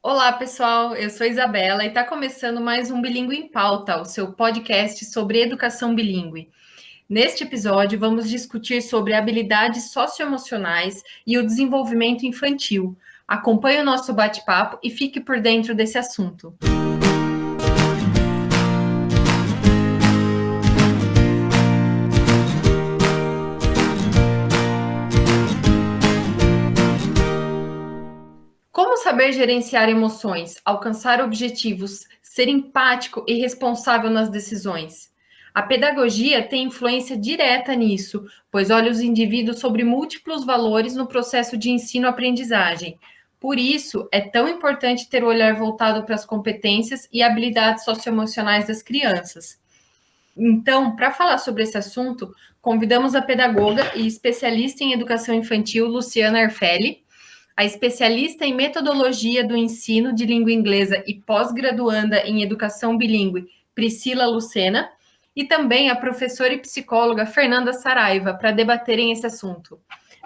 Olá, pessoal. Eu sou Isabela e está começando mais um Bilíngue em Pauta, o seu podcast sobre educação bilíngue. Neste episódio, vamos discutir sobre habilidades socioemocionais e o desenvolvimento infantil. Acompanhe o nosso bate-papo e fique por dentro desse assunto. Como saber gerenciar emoções, alcançar objetivos, ser empático e responsável nas decisões? A pedagogia tem influência direta nisso, pois olha os indivíduos sobre múltiplos valores no processo de ensino-aprendizagem. Por isso, é tão importante ter o olhar voltado para as competências e habilidades socioemocionais das crianças. Então, para falar sobre esse assunto, convidamos a pedagoga e especialista em educação infantil, Luciana Arfelli, a especialista em metodologia do ensino de língua inglesa e pós-graduanda em educação bilíngue, Priscila Lucena, e também a professora e psicóloga Fernanda Saraiva, para debaterem esse assunto.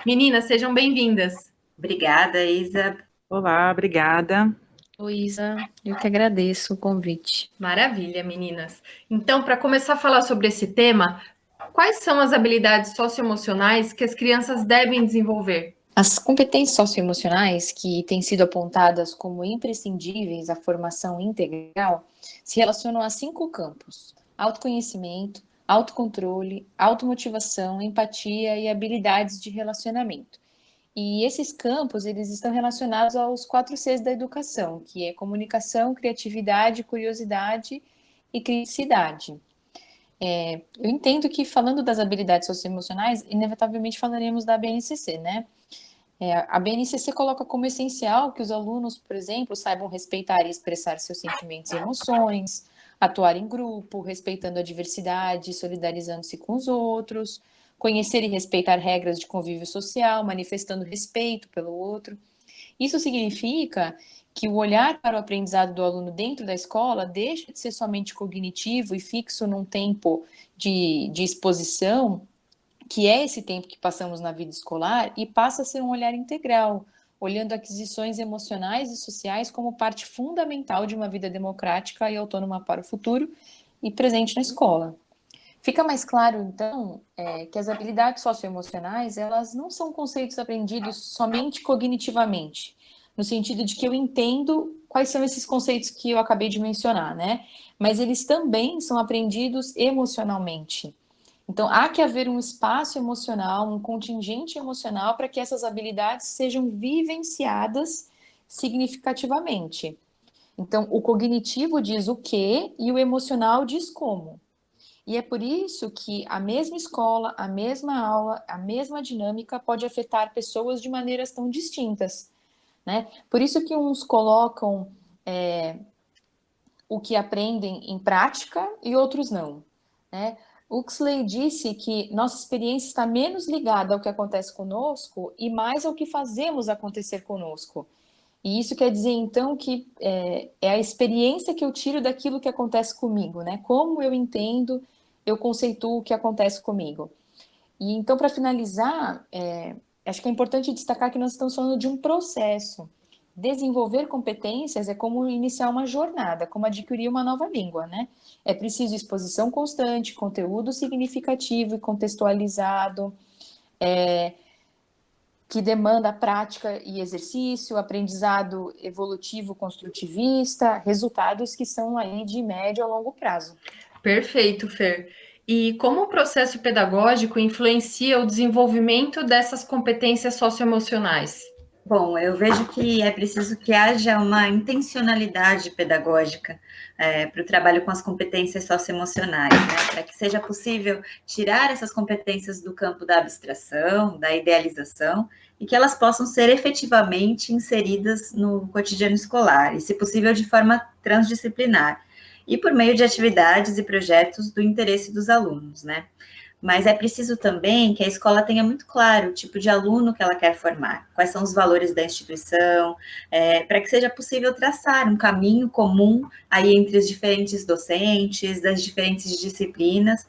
Meninas, sejam bem-vindas. Obrigada, Isa. Olá, obrigada. Oi, Isa, eu que agradeço o convite. Maravilha, meninas. Então, para começar a falar sobre esse tema, quais são as habilidades socioemocionais que as crianças devem desenvolver? As competências socioemocionais, que têm sido apontadas como imprescindíveis à formação integral, se relacionam a 5 campos: autoconhecimento, autocontrole, automotivação, empatia e habilidades de relacionamento. E esses campos, eles estão relacionados aos 4 Cs da educação, que é comunicação, criatividade, curiosidade e criticidade. Eu entendo que, falando das habilidades socioemocionais, inevitavelmente falaremos da BNCC, né? A BNCC coloca como essencial que os alunos, por exemplo, saibam respeitar e expressar seus sentimentos e emoções, atuar em grupo, respeitando a diversidade, solidarizando-se com os outros, conhecer e respeitar regras de convívio social, manifestando respeito pelo outro. Isso significa que o olhar para o aprendizado do aluno dentro da escola deixa de ser somente cognitivo e fixo num tempo de exposição, que é esse tempo que passamos na vida escolar, e passa a ser um olhar integral, olhando aquisições emocionais e sociais como parte fundamental de uma vida democrática e autônoma para o futuro e presente na escola. Fica mais claro, então, que as habilidades socioemocionais, elas não são conceitos aprendidos somente cognitivamente, no sentido de que eu entendo quais são esses conceitos que eu acabei de mencionar, né? Mas eles também são aprendidos emocionalmente. Então, há que haver um espaço emocional, um contingente emocional para que essas habilidades sejam vivenciadas significativamente. Então, o cognitivo diz o que e o emocional diz como. E é por isso que a mesma escola, a mesma aula, a mesma dinâmica pode afetar pessoas de maneiras tão distintas, né? Por isso que uns colocam o que aprendem em prática e outros não, né? Huxley disse que nossa experiência está menos ligada ao que acontece conosco e mais ao que fazemos acontecer conosco. E isso quer dizer, então, que é a experiência que eu tiro daquilo que acontece comigo, né? Como eu entendo, eu conceituo o que acontece comigo. E então, para finalizar, acho que é importante destacar que nós estamos falando de um processo. Desenvolver competências é como iniciar uma jornada, como adquirir uma nova língua, né? É preciso exposição constante, conteúdo significativo e contextualizado, que demanda prática e exercício, aprendizado evolutivo construtivista, resultados que são aí de médio a longo prazo. Perfeito, Fer. E como o processo pedagógico influencia o desenvolvimento dessas competências socioemocionais? Bom, eu vejo que é preciso que haja uma intencionalidade pedagógica para o trabalho com as competências socioemocionais, né? Para que seja possível tirar essas competências do campo da abstração, da idealização, e que elas possam ser efetivamente inseridas no cotidiano escolar, e, se possível, de forma transdisciplinar, e por meio de atividades e projetos do interesse dos alunos, né? Mas é preciso também que a escola tenha muito claro o tipo de aluno que ela quer formar, quais são os valores da instituição, para que seja possível traçar um caminho comum aí entre os diferentes docentes, das diferentes disciplinas,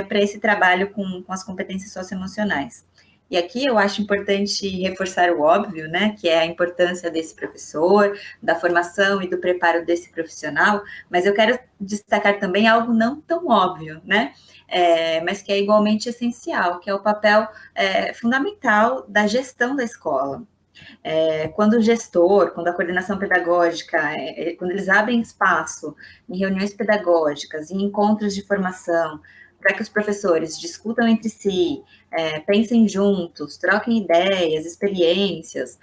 para esse trabalho com as competências socioemocionais. E aqui eu acho importante reforçar o óbvio, né, que é a importância desse professor, da formação e do preparo desse profissional, mas eu quero destacar também algo não tão óbvio, né, mas que é igualmente essencial, que é o papel fundamental da gestão da escola. Quando o gestor, quando a coordenação pedagógica, quando eles abrem espaço em reuniões pedagógicas, em encontros de formação, para que os professores discutam entre si, pensem juntos, troquem ideias, experiências,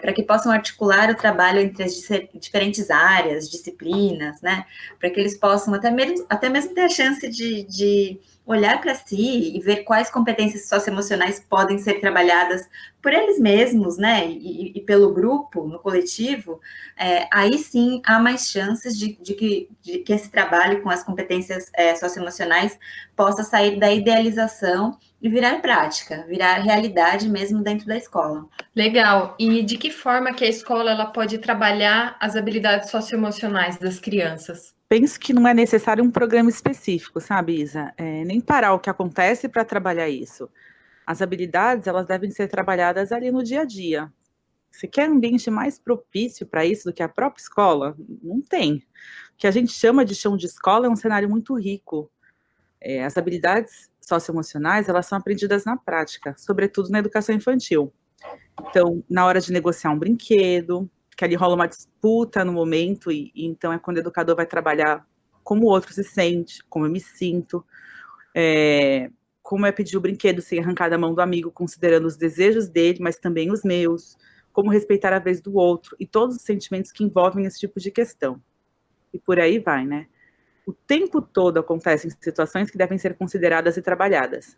para que possam articular o trabalho entre as diferentes áreas, disciplinas, né, para que eles possam até mesmo ter a chance de olhar para si e ver quais competências socioemocionais podem ser trabalhadas por eles mesmos, né, e pelo grupo, no coletivo, aí sim há mais chances de que esse trabalho com as competências socioemocionais possa sair da idealização e virar prática, virar realidade mesmo dentro da escola. Legal. E de que forma que a escola ela pode trabalhar as habilidades socioemocionais das crianças? Penso que não é necessário um programa específico, sabe, Isa? Nem parar o que acontece para trabalhar isso. As habilidades, elas devem ser trabalhadas ali no dia a dia. Você quer um ambiente mais propício para isso do que a própria escola? Não tem. O que a gente chama de chão de escola é um cenário muito rico. As habilidades socioemocionais, elas são aprendidas na prática, sobretudo na educação infantil. Então, na hora de negociar um brinquedo, que ali rola uma disputa no momento, e então é quando o educador vai trabalhar como o outro se sente, como eu me sinto, como é pedir o brinquedo sem arrancar da mão do amigo, considerando os desejos dele, mas também os meus, como respeitar a vez do outro, e todos os sentimentos que envolvem esse tipo de questão. E por aí vai, né? O tempo todo acontecem situações que devem ser consideradas e trabalhadas.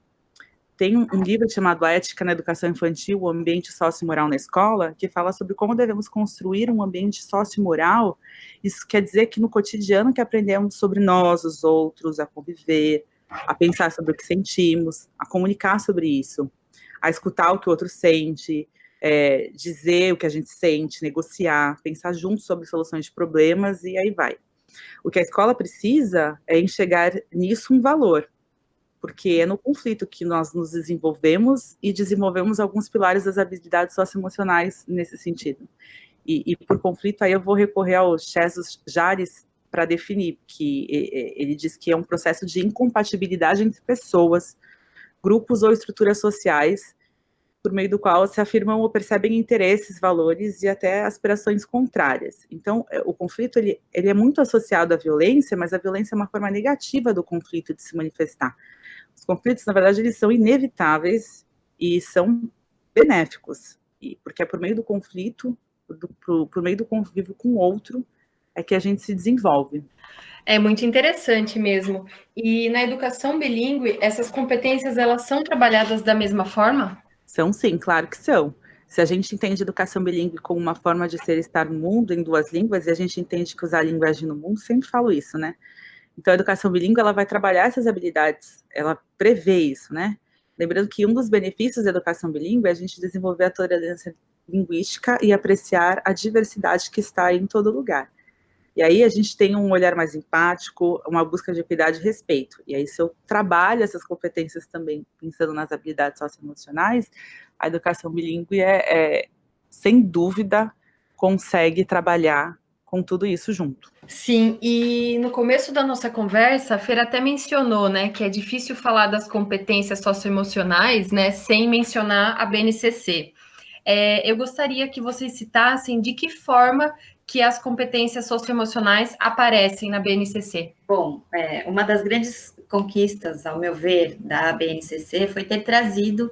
Tem um livro chamado A Ética na Educação Infantil, o Ambiente Sociomoral na Escola, que fala sobre como devemos construir um ambiente sociomoral. Isso quer dizer que no cotidiano que aprendemos sobre nós, os outros, a conviver, a pensar sobre o que sentimos, a comunicar sobre isso, a escutar o que o outro sente, dizer o que a gente sente, negociar, pensar juntos sobre soluções de problemas, e aí vai. O que a escola precisa é enxergar nisso um valor, porque é no conflito que nós nos desenvolvemos e desenvolvemos alguns pilares das habilidades socioemocionais nesse sentido. E por conflito, aí eu vou recorrer ao Jesus Jares para definir, que ele diz que é um processo de incompatibilidade entre pessoas, grupos ou estruturas sociais, por meio do qual se afirmam ou percebem interesses, valores e até aspirações contrárias. Então, o conflito ele é muito associado à violência, mas a violência é uma forma negativa do conflito de se manifestar. Os conflitos, na verdade, eles são inevitáveis e são benéficos, porque é por meio do conflito, por meio do convívio com o outro, é que a gente se desenvolve. É muito interessante mesmo. E na educação bilíngue, essas competências, elas são trabalhadas da mesma forma? São sim, claro que são. Se a gente entende educação bilíngue como uma forma de ser e estar no mundo em duas línguas, e a gente entende que usar a língua é agir no mundo, sempre falo isso, né? Então, a educação bilíngue, ela vai trabalhar essas habilidades, ela prevê isso, né? Lembrando que um dos benefícios da educação bilíngue é a gente desenvolver a tolerância linguística e apreciar a diversidade que está aí em todo lugar. E aí a gente tem um olhar mais empático, uma busca de equidade e respeito. E aí, se eu trabalho essas competências também, pensando nas habilidades socioemocionais, a educação bilíngue sem dúvida, consegue trabalhar com tudo isso junto. Sim, e no começo da nossa conversa, a Fer até mencionou, né, que é difícil falar das competências socioemocionais, né, sem mencionar a BNCC. Eu gostaria que vocês citassem de que forma que as competências socioemocionais aparecem na BNCC. Bom, uma das grandes conquistas, ao meu ver, da BNCC foi ter trazido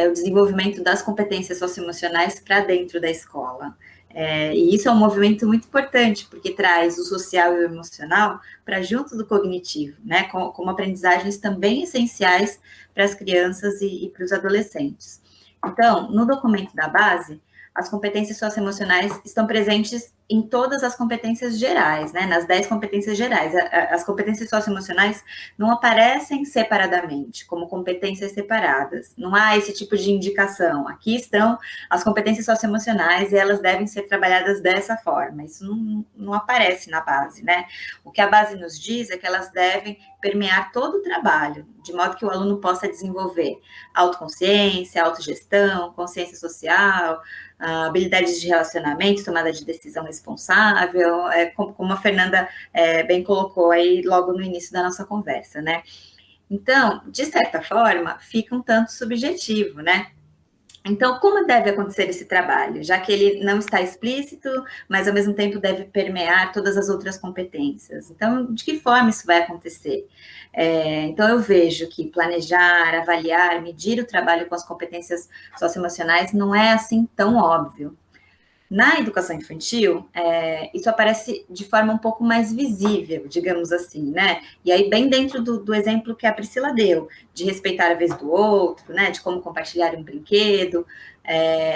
o desenvolvimento das competências socioemocionais para dentro da escola. E isso é um movimento muito importante, porque traz o social e o emocional para junto do cognitivo, né, como aprendizagens também essenciais para as crianças e para os adolescentes. Então, no documento da base, as competências socioemocionais estão presentes em todas as competências gerais, né? Nas 10 competências gerais. As competências socioemocionais não aparecem separadamente, como competências separadas. Não há esse tipo de indicação. Aqui estão as competências socioemocionais e elas devem ser trabalhadas dessa forma. Isso não aparece na base, né? O que a base nos diz é que elas devem permear todo o trabalho, de modo que o aluno possa desenvolver autoconsciência, autogestão, consciência social, habilidades de relacionamento, tomada de decisão responsável, como a Fernanda bem colocou aí logo no início da nossa conversa, né? Então, de certa forma, fica um tanto subjetivo, né? Então, como deve acontecer esse trabalho? Já que ele não está explícito, mas ao mesmo tempo deve permear todas as outras competências. Então, de que forma isso vai acontecer? Então, eu vejo que planejar, avaliar, medir o trabalho com as competências socioemocionais não é assim tão óbvio. Na educação infantil, isso aparece de forma um pouco mais visível, digamos assim, né? E aí, bem dentro do exemplo que a Priscila deu, de respeitar a vez do outro, né? De como compartilhar um brinquedo.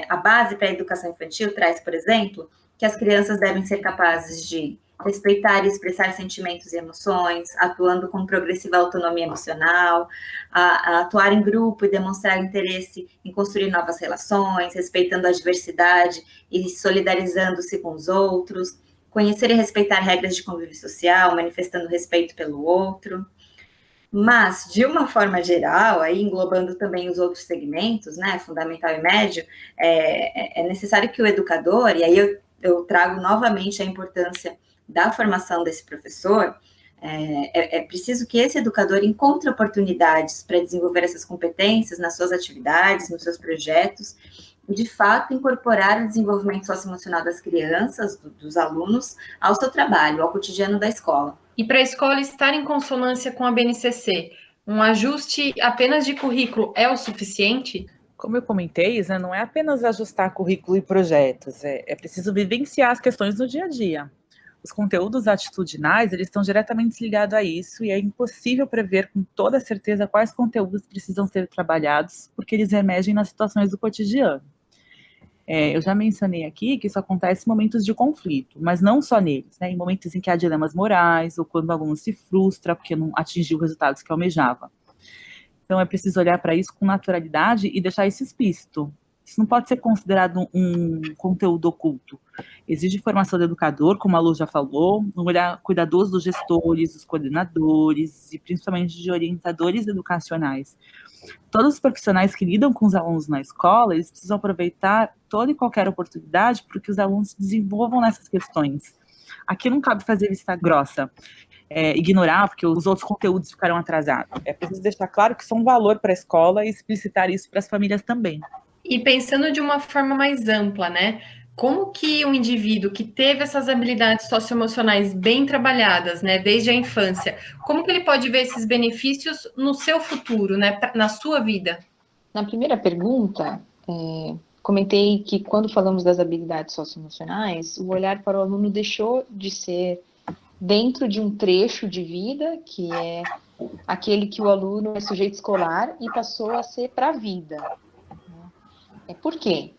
A base para a educação infantil traz, por exemplo, que as crianças devem ser capazes de respeitar e expressar sentimentos e emoções, atuando com progressiva autonomia emocional, a atuar em grupo e demonstrar interesse em construir novas relações, respeitando a diversidade e solidarizando-se com os outros, conhecer e respeitar regras de convívio social, manifestando respeito pelo outro. Mas, de uma forma geral, aí englobando também os outros segmentos, né, fundamental e médio, é necessário que o educador, e aí eu trago novamente a importância da formação desse professor, é preciso que esse educador encontre oportunidades para desenvolver essas competências nas suas atividades, nos seus projetos, e, de fato, incorporar o desenvolvimento socioemocional das crianças, dos alunos, ao seu trabalho, ao cotidiano da escola. E para a escola estar em consonância com a BNCC, um ajuste apenas de currículo é o suficiente? Como eu comentei, Isa, não é apenas ajustar currículo e projetos, é preciso vivenciar as questões no dia a dia. Os conteúdos atitudinais, eles estão diretamente ligados a isso e é impossível prever com toda certeza quais conteúdos precisam ser trabalhados, porque eles emergem nas situações do cotidiano. Eu já mencionei aqui que isso acontece em momentos de conflito, mas não só neles, né? Em momentos em que há dilemas morais ou quando o aluno se frustra porque não atingiu os resultados que almejava. Então, é preciso olhar para isso com naturalidade e deixar isso explícito. Isso não pode ser considerado um conteúdo oculto. Exige formação do educador, como a Lu já falou, um olhar cuidadoso dos gestores, dos coordenadores e principalmente de orientadores educacionais. Todos os profissionais que lidam com os alunos na escola, eles precisam aproveitar toda e qualquer oportunidade para que os alunos se desenvolvam nessas questões. Aqui não cabe fazer vista grossa, ignorar porque os outros conteúdos ficarão atrasados. É preciso deixar claro que isso é um valor para a escola e explicitar isso para as famílias também. E pensando de uma forma mais ampla, né? Como que um indivíduo que teve essas habilidades socioemocionais bem trabalhadas, né, desde a infância, como que ele pode ver esses benefícios no seu futuro, né, na sua vida? Na primeira pergunta, comentei que quando falamos das habilidades socioemocionais, o olhar para o aluno deixou de ser dentro de um trecho de vida, que é aquele que o aluno é sujeito escolar, e passou a ser para a vida. Por quê?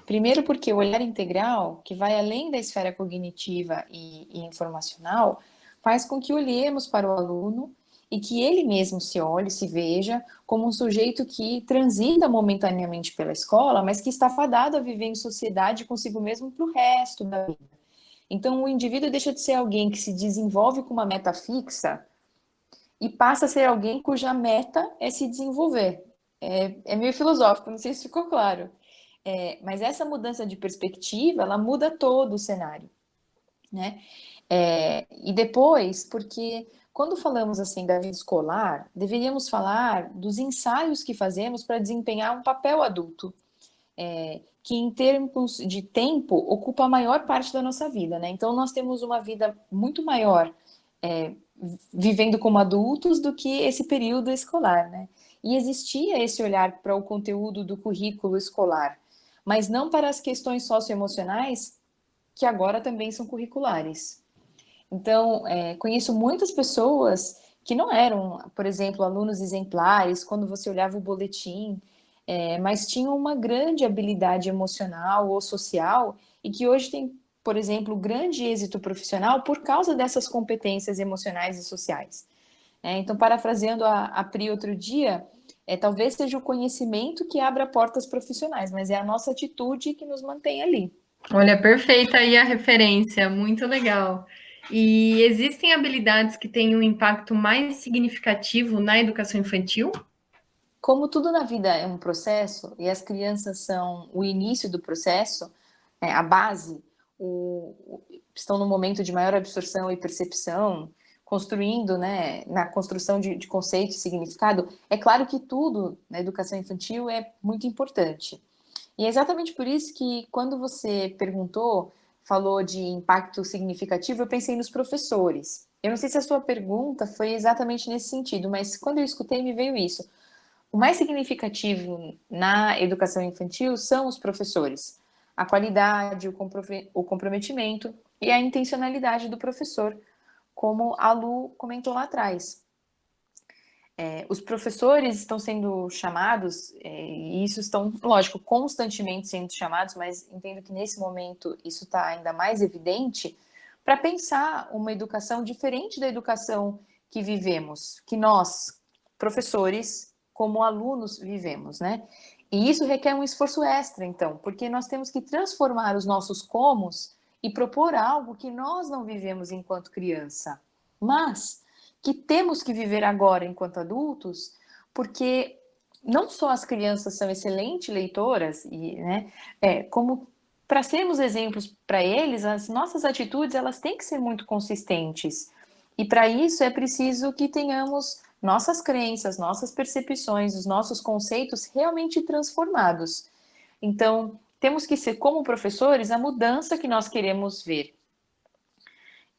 Primeiro porque o olhar integral, que vai além da esfera cognitiva e informacional, faz com que olhemos para o aluno e que ele mesmo se olhe, se veja como um sujeito que transita momentaneamente pela escola, mas que está fadado a viver em sociedade consigo mesmo para o resto da vida. Então, o indivíduo deixa de ser alguém que se desenvolve com uma meta fixa e passa a ser alguém cuja meta é se desenvolver. É meio filosófico, não sei se ficou claro. Mas essa mudança de perspectiva, ela muda todo o cenário, né? E depois, porque quando falamos assim da vida escolar, deveríamos falar dos ensaios que fazemos para desempenhar um papel adulto, que em termos de tempo ocupa a maior parte da nossa vida, né? Então nós temos uma vida muito maior vivendo como adultos do que esse período escolar, né? E existia esse olhar para o conteúdo do currículo escolar, mas não para as questões socioemocionais, que agora também são curriculares. Então, conheço muitas pessoas que não eram, por exemplo, alunos exemplares, quando você olhava o boletim, mas tinham uma grande habilidade emocional ou social, e que hoje têm por exemplo, grande êxito profissional por causa dessas competências emocionais e sociais. Então, parafraseando a Pri outro dia, talvez seja o conhecimento que abra portas profissionais, mas é a nossa atitude que nos mantém ali. Olha, perfeita aí a referência, muito legal. E existem habilidades que têm um impacto mais significativo na educação infantil? Como tudo na vida é um processo, e as crianças são o início do processo, a base, estão no momento de maior absorção e percepção, construindo, né, na construção de conceito e significado, é claro que tudo na educação infantil é muito importante. E é exatamente por isso que, quando você falou de impacto significativo, eu pensei nos professores. Eu não sei se a sua pergunta foi exatamente nesse sentido, mas quando eu escutei, me veio isso. O mais significativo na educação infantil são os professores. A qualidade, o comprometimento e a intencionalidade do professor, como a Lu comentou lá atrás. Os professores estão sendo chamados, e isso estão, lógico, constantemente sendo chamados, mas entendo que nesse momento isso está ainda mais evidente, para pensar uma educação diferente da educação que vivemos, que nós, professores, como alunos, vivemos, né? E isso requer um esforço extra, então, porque nós temos que transformar os nossos comos e propor algo que nós não vivemos enquanto criança, mas que temos que viver agora enquanto adultos, porque não só as crianças são excelentes leitoras, como para sermos exemplos para eles, as nossas atitudes elas têm que ser muito consistentes. E para isso é preciso que tenhamos nossas crenças, nossas percepções, os nossos conceitos realmente transformados. Então, temos que ser, como professores, a mudança que nós queremos ver.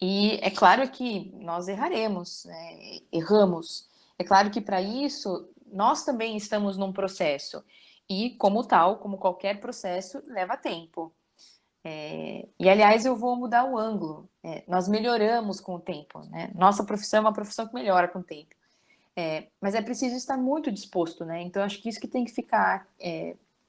E é claro que nós erraremos, né? Erramos. É claro que para isso nós também estamos num processo. E como tal, como qualquer processo, leva tempo. E aliás, eu vou mudar o ângulo. Nós melhoramos com o tempo, né? Nossa profissão é uma profissão que melhora com o tempo. Mas é preciso estar muito disposto, né? Então, acho que isso que tem que ficar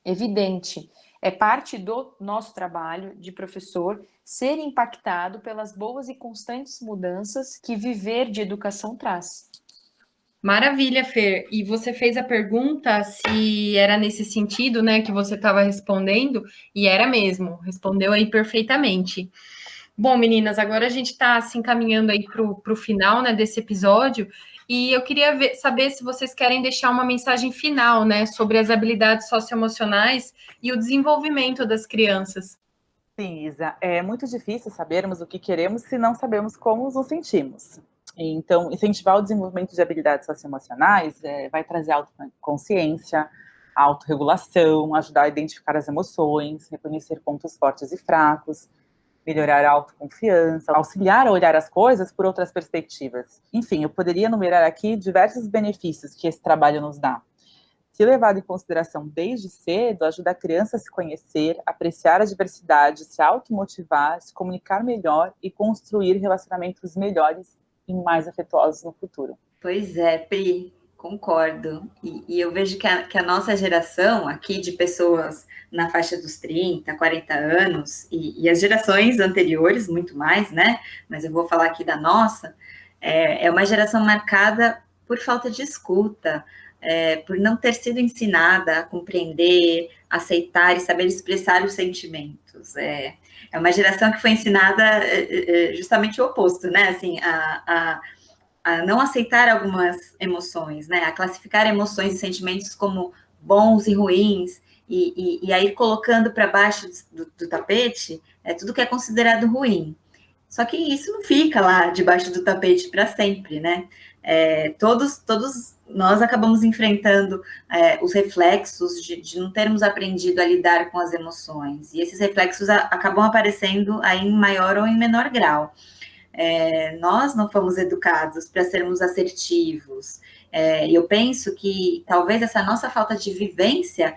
evidente. É parte do nosso trabalho de professor ser impactado pelas boas e constantes mudanças que viver de educação traz. Maravilha, Fer. E você fez a pergunta se era nesse sentido, né, que você estava respondendo, e era mesmo, respondeu aí perfeitamente. Bom, meninas, agora a gente está se encaminhando aí para o final, né, desse episódio, e eu queria saber se vocês querem deixar uma mensagem final, né, sobre as habilidades socioemocionais e o desenvolvimento das crianças. Sim, Isa, é muito difícil sabermos o que queremos se não sabemos como nos sentimos. Então, incentivar o desenvolvimento de habilidades socioemocionais vai trazer autoconsciência, autorregulação, ajudar a identificar as emoções, reconhecer pontos fortes e fracos, melhorar a autoconfiança, auxiliar a olhar as coisas por outras perspectivas. Enfim, eu poderia enumerar aqui diversos benefícios que esse trabalho nos dá. Se levado em consideração desde cedo, ajuda a criança a se conhecer, apreciar a diversidade, se automotivar, se comunicar melhor e construir relacionamentos melhores e mais afetuosos no futuro. Pois é, Pri, concordo. E eu vejo que a nossa geração aqui de pessoas na faixa dos 30, 40 anos, e as gerações anteriores, muito mais, né? Mas eu vou falar aqui da nossa, é uma geração marcada por falta de escuta, por não ter sido ensinada a compreender, aceitar e saber expressar os sentimentos. É uma geração que foi ensinada justamente o oposto, né? Assim, a não aceitar algumas emoções, né? A classificar emoções e sentimentos como bons e ruins, e aí colocando para baixo do tapete tudo que é considerado ruim. Só que isso não fica lá debaixo do tapete para sempre, né? Todos nós acabamos enfrentando os reflexos de não termos aprendido a lidar com as emoções. E esses reflexos acabam aparecendo aí em maior ou em menor grau. Nós não fomos educados para sermos assertivos. Eu penso que talvez essa nossa falta de vivência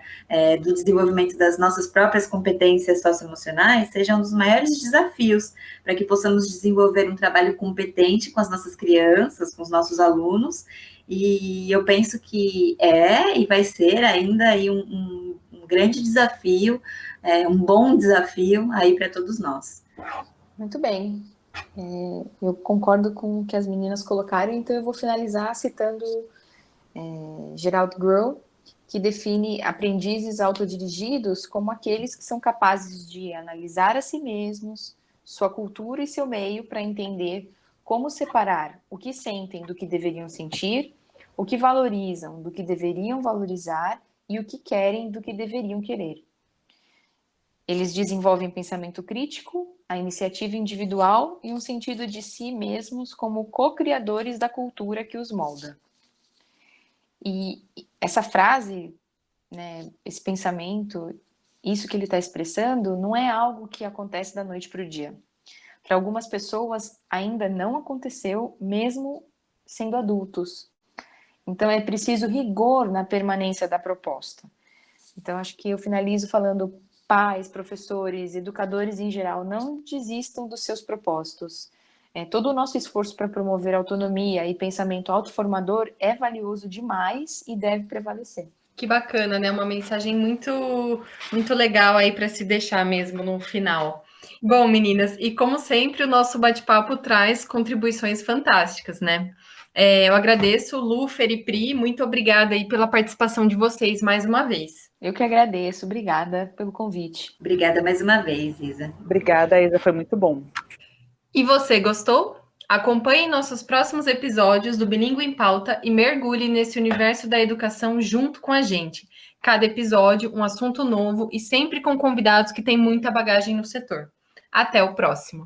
do desenvolvimento das nossas próprias competências socioemocionais seja um dos maiores desafios para que possamos desenvolver um trabalho competente com as nossas crianças, com os nossos alunos, e eu penso que e vai ser ainda aí um grande desafio, um bom desafio aí para todos nós. Muito bem. Eu concordo com o que as meninas colocaram, então eu vou finalizar citando Gerald Grohl, que define aprendizes autodirigidos como aqueles que são capazes de analisar a si mesmos, sua cultura e seu meio para entender como separar o que sentem do que deveriam sentir, o que valorizam do que deveriam valorizar e o que querem do que deveriam querer. Eles desenvolvem pensamento crítico, a iniciativa individual e um sentido de si mesmos como co-criadores da cultura que os molda. E essa frase, né, esse pensamento, isso que ele está expressando, não é algo que acontece da noite para o dia. Para algumas pessoas, ainda não aconteceu, mesmo sendo adultos. Então, é preciso rigor na permanência da proposta. Então, acho que eu finalizo falando: pais, professores, educadores em geral, não desistam dos seus propósitos. Todo o nosso esforço para promover autonomia e pensamento autoformador é valioso demais e deve prevalecer. Que bacana, né? Uma mensagem muito, muito legal aí para se deixar mesmo no final. Bom, meninas, e como sempre, o nosso bate-papo traz contribuições fantásticas, né? Eu agradeço, Lu, Fer e Pri, muito obrigada aí pela participação de vocês mais uma vez. Eu que agradeço, obrigada pelo convite. Obrigada mais uma vez, Isa. Obrigada, Isa, foi muito bom. E você, gostou? Acompanhe nossos próximos episódios do Bilíngue em Pauta e mergulhe nesse universo da educação junto com a gente. Cada episódio, um assunto novo e sempre com convidados que têm muita bagagem no setor. Até o próximo!